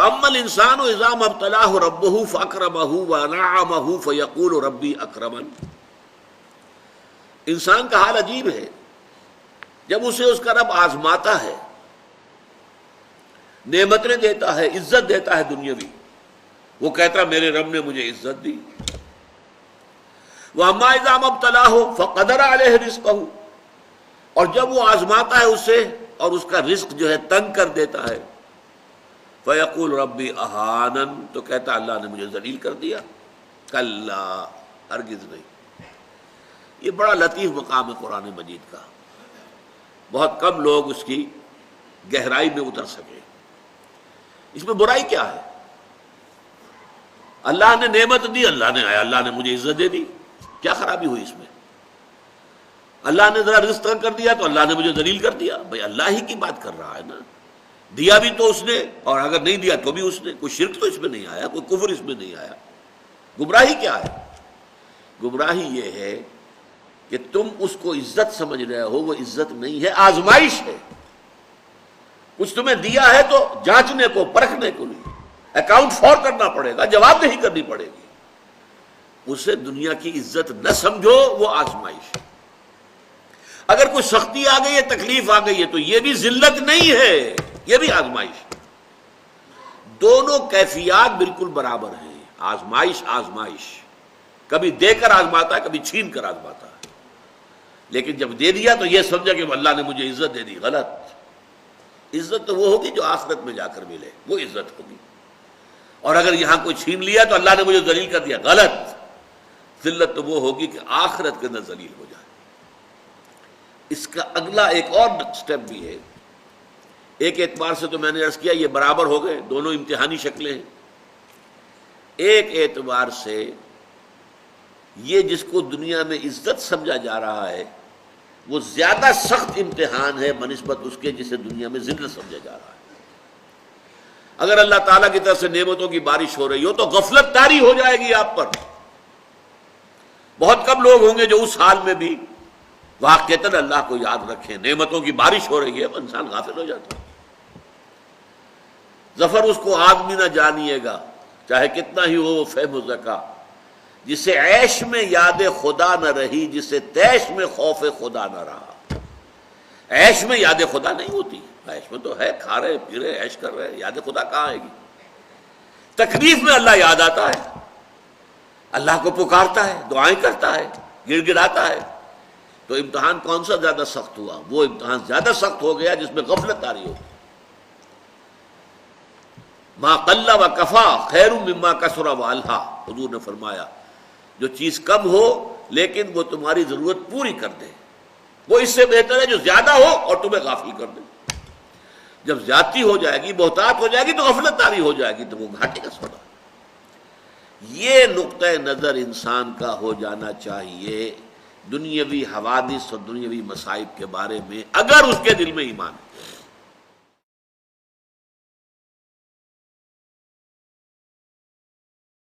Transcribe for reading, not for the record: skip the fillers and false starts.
فَأَمَّا الْإِنسَانُ إِذَا مَا ابْتَلَاهُ رَبُّهُ فَأَكْرَمَهُ وَأَنْعَمَهُ فَيَقُولُ رَبِّي أَكْرَمَنِ۔ انسان کا حال عجیب ہے، جب اسے اس کا رب آزماتا ہے، نعمتیں دیتا ہے، عزت دیتا ہے دنیاوی، وہ کہتا ہے میرے رب نے مجھے عزت دی۔ وَأَمَّا إِذَا مَا ابْتَلَاهُ فَقَدَرَ عَلَيْهِ رِزْقَهُ، اور جب وہ آزماتا ہے اسے اور اس کا رزق جو ہے تنگ کر دیتا ہے، فَيَقُولُ رَبِّي أَهَانَنِ، تو کہتا اللہ نے مجھے ذلیل کر دیا۔ کلا، ہرگز نہیں۔ یہ بڑا لطیف مقام ہے قرآن مجید کا، بہت کم لوگ اس کی گہرائی میں اتر سکے۔ اس میں برائی کیا ہے؟ اللہ نے نعمت دی، اللہ نے مجھے عزت دے دی، کیا خرابی ہوئی اس میں؟ اللہ نے ذرا رزق تنگ کر دیا تو اللہ نے مجھے ذلیل کر دیا۔ بھائی اللہ ہی کی بات کر رہا ہے نا، دیا بھی تو اس نے، اور اگر نہیں دیا تو بھی اس نے۔ کوئی شرک تو اس میں نہیں آیا، کوئی کفر اس میں نہیں آیا۔ گمراہی کیا ہے؟ گمراہی یہ ہے کہ تم اس کو عزت سمجھ رہے ہو، وہ عزت نہیں ہے، آزمائش ہے۔ کچھ تمہیں دیا ہے تو جانچنے کو، پرکھنے کو نہیں، اکاؤنٹ فور کرنا پڑے گا، جواب نہیں کرنی پڑے گی۔ اسے دنیا کی عزت نہ سمجھو، وہ آزمائش ہے۔ اگر کوئی سختی آ گئی ہے، تکلیف آ گئی ہے، تو یہ بھی ذلت نہیں ہے، یہ بھی آزمائش ہے۔ دونوں کیفیات بالکل برابر ہیں۔ آزمائش آزمائش، کبھی دے کر آزماتا ہے، کبھی چھین کر آزماتا ہے۔ لیکن جب دے دیا تو یہ سمجھا کہ اللہ نے مجھے عزت دے دی، غلط۔ عزت تو وہ ہوگی جو آخرت میں جا کر ملے، وہ عزت ہوگی۔ اور اگر یہاں کوئی چھین لیا تو اللہ نے مجھے ذلیل کر دیا، غلط۔ ذلت تو وہ ہوگی کہ آخرت کے اندر ذلیل ہو جائے۔ اس کا اگلا ایک اور سٹیپ بھی ہے۔ ایک اعتبار سے تو میں نے عرض کیا یہ برابر ہو گئے، دونوں امتحانی شکلیں ہیں۔ ایک اعتبار سے یہ جس کو دنیا میں عزت سمجھا جا رہا ہے، وہ زیادہ سخت امتحان ہے بنسبت اس کے جسے دنیا میں ذلت سمجھا جا رہا ہے۔ اگر اللہ تعالیٰ کی طرف سے نعمتوں کی بارش ہو رہی ہو تو غفلت طاری ہو جائے گی آپ پر۔ بہت کم لوگ ہوں گے جو اس حال میں بھی واقعتاً اللہ کو یاد رکھیں۔ نعمتوں کی بارش ہو رہی ہے، انسان غافل ہو جاتا ہے۔ ظفر اس کو آدمی نہ جانیے گا، چاہے کتنا ہی ہو وہ فہم و ذکا، جسے عیش میں یاد خدا نہ رہی، جسے تیش میں خوف خدا نہ رہا۔ عیش میں یاد خدا نہیں ہوتی، عیش میں تو ہے، کھا رہے پی رہے عیش کر رہے، یاد خدا کہاں آئے گی؟ تکلیف میں اللہ یاد آتا ہے، اللہ کو پکارتا ہے، دعائیں کرتا ہے، گڑ گڑاتا ہے۔ تو امتحان کون سا زیادہ سخت ہوا؟ وہ امتحان زیادہ سخت ہو گیا جس میں غفلت طاری ہو۔ ما قل و کفا خیر مما کثر و الہا، حضور نے فرمایا جو چیز کم ہو لیکن وہ تمہاری ضرورت پوری کر دے، وہ اس سے بہتر ہے جو زیادہ ہو اور تمہیں غافل کر دے۔ جب زیادتی ہو جائے گی، بہتات ہو جائے گی، تو غفلت طاری ہو جائے گی، تو وہ گھاٹے کا سودا۔ یہ نقطۂ نظر انسان کا ہو جانا چاہیے دنیاوی حوادث اور دنیاوی مصائب کے بارے میں، اگر اس کے دل میں ایمان ہے۔